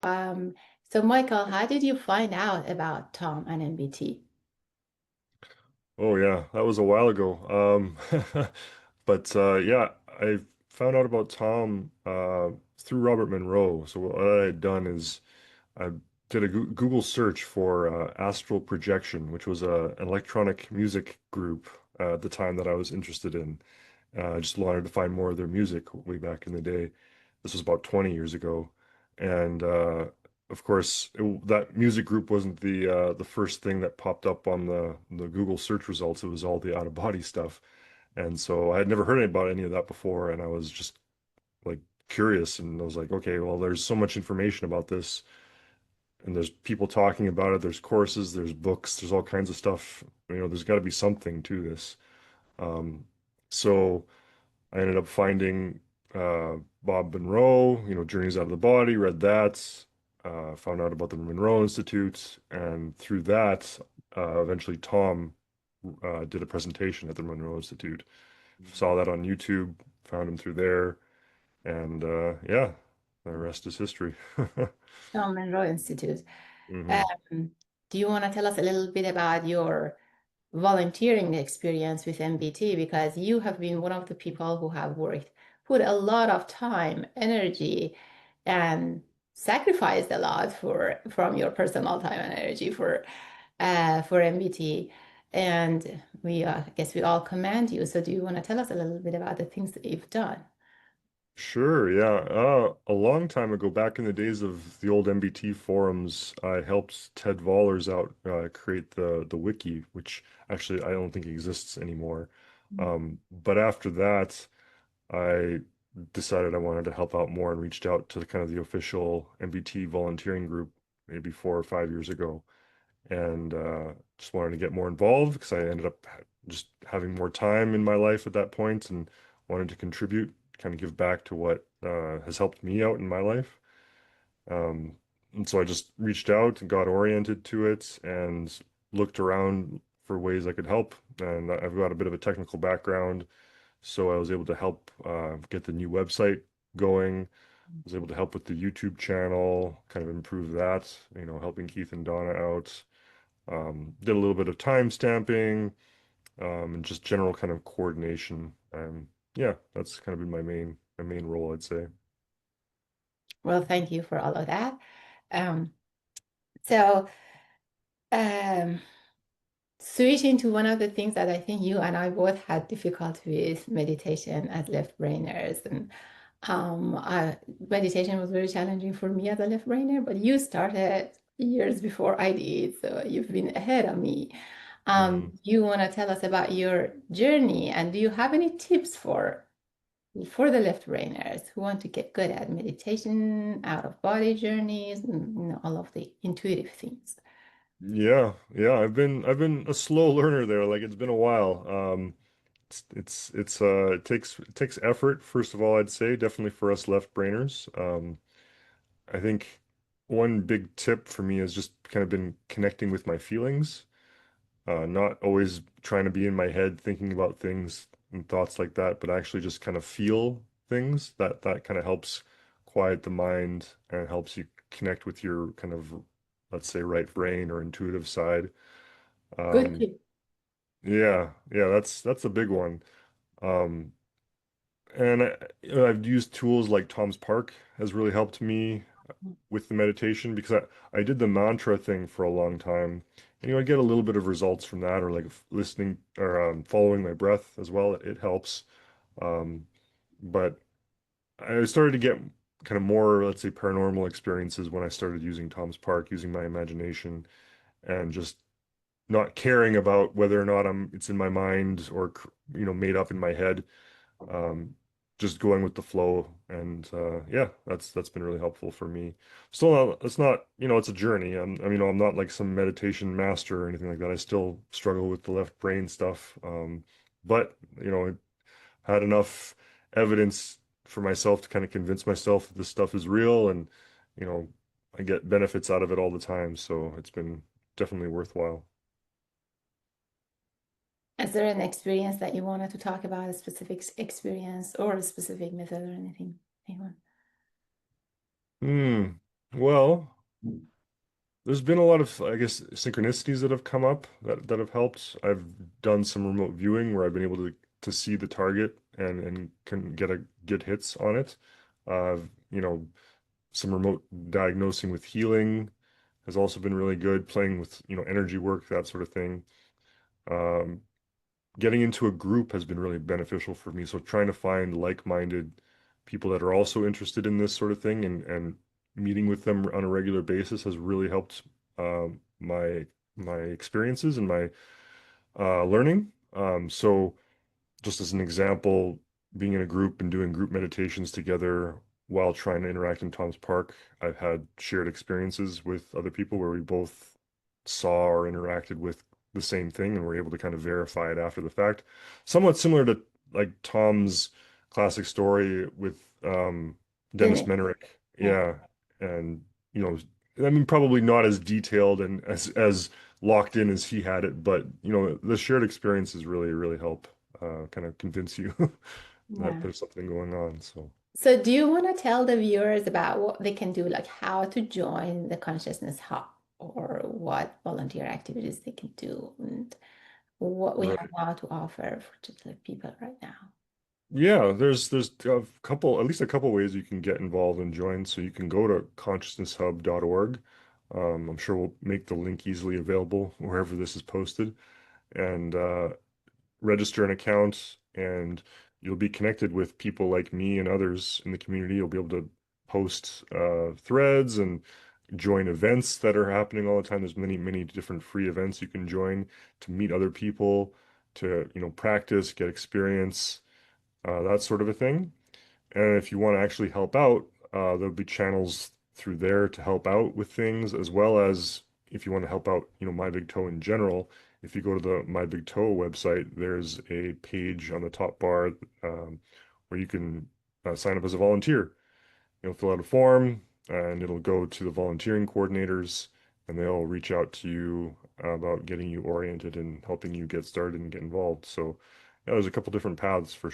Um, so Michael, how did you find out about Tom and MBT? Oh yeah, that was a while ago. But yeah, I found out about Tom through Robert Monroe. So what I had done is I did a Google search for astral projection, which was an electronic music group at the time that I was interested in. I just wanted to find more of their music way back in the day. This was about 20 years ago, and of course, that music group wasn't the first thing that popped up on the Google search results. It was all the out of body stuff, and so I had never heard about any of that before, and I was just like curious, and I was like, okay, well, there's so much information about this, and there's people talking about it. There's courses, there's books, there's all kinds of stuff. There's got to be something to this. Um, so. I ended up finding Bob Monroe, Journeys Out of the Body, read that, found out about the Monroe Institute, and through that, eventually Tom did a presentation at the Monroe Institute. Saw that on YouTube, found him through there, and yeah, the rest is history. Tom Monroe Institute. hmm Um, do you want to tell us a little bit about your volunteering experience with MBT? Because you have been one of the people who have put a lot of time, energy, and sacrificed a lot from your personal time and energy for MBT. And I guess we all commend you. So do you want to tell us a little bit about the things that you've done? Sure, yeah. A long time ago, back in the days of the old MBT forums, I helped Ted Vollers out create the wiki, which actually I don't think exists anymore. But after that, I decided I wanted to help out more and reached out to the kind of the official MBT volunteering group maybe 4 or 5 years ago, and just wanted to get more involved because I ended up just having more time in my life at that point and wanted to contribute, kind of give back to what has helped me out in my life. Um, and so I just reached out and got oriented to it and looked around for ways I could help. And I've got a bit of a technical background, so I was able to help get the new website going. Was able to help with the YouTube channel, kind of improve that, helping Keith and Donna out. Did a little bit of time stamping, and just general kind of coordination. Yeah, that's kind of been my main role, I'd say. Well, thank you for all of that. Um, so, um, Switching to one of the things that I think you and I both had difficulty with meditation as left brainers, and meditation was very challenging for me as a left brainer. But you started years before I did, so you've been ahead of me. hmm You want to tell us about your journey, and do you have any tips for the left brainers who want to get good at meditation, out of body journeys, and all of the intuitive things? Yeah, yeah, I've been a slow learner there. Like it's been a while. It takes effort, first of all, I'd say, definitely for us left brainers. I think one big tip for me has just kind of been connecting with my feelings. Not always trying to be in my head thinking about things and thoughts like that, but actually just kind of feel things. That kind of helps quiet the mind and helps you connect with your kind of, let's say, right brain or intuitive side. Good Um, tip. yeah, yeah, that's a big one. Um, and I've used tools like Tom's Park has really helped me with the meditation because I did the mantra thing for a long time. And I get a little bit of results from that, or like listening or following my breath as well. It helps. Um, but I started to get kind of more, let's say, paranormal experiences when I started using Tom's Park, using my imagination, and just not caring about whether or not it's in my mind or made up in my head. Um, just going with the flow, and yeah, that's been really helpful for me. Still not, it's not, it's a journey. I'm not like some meditation master or anything like that. I still struggle with the left brain stuff. But I had enough evidence for myself to kind of convince myself that this stuff is real, and you know I get benefits out of it all the time, so it's been definitely worthwhile. Is there an experience that you wanted to talk about, a specific experience or a specific method or anything? Anyone? Hmm. Well, there's been a lot of, I guess, synchronicities that have come up that have helped. I've done some remote viewing where I've been able to see the target and can get hits on it. You know, some remote diagnosing with healing has also been really good. Playing with, energy work, that sort of thing. Um, Getting into a group has been really beneficial for me. So trying to find like-minded people that are also interested in this sort of thing and meeting with them on a regular basis has really helped my experiences and my learning. So just as an example, being in a group and doing group meditations together while trying to interact in Tom's Park, I've had shared experiences with other people where we both saw or interacted with the same thing and were able to kind of verify it after the fact. Somewhat similar to like Tom's classic story with Dennis Unit. Menrick. Yeah. Yeah. And you know, I mean probably not as detailed and as locked in as he had it, but the shared experiences really help kind of convince you that Yeah. there's something going on. So So do you want to tell the viewers about what they can do, like how to join the Consciousness Hub or what volunteer activities they can do and what we have right. now to offer for the people right now? Yeah, there's a couple, at least a couple ways you can get involved and join. So you can go to consciousnesshub.org. I'm sure we'll make the link easily available wherever this is posted and register an account, and you'll be connected with people like me and others in the community. You'll be able to post threads and join events that are happening all the time. There's many different free events you can join to meet other people, to practice, get experience, that sort of a thing. And if you want to actually help out, there'll be channels through there to help out with things, as well as if you want to help out, My Big Toe in general. If you go to the My Big Toe website, there's a page on the top bar where you can sign up as a volunteer. You'll fill out a form, and it'll go to the volunteering coordinators, and they'll reach out to you about getting you oriented and helping you get started and get involved. So, yeah, there's a couple different paths for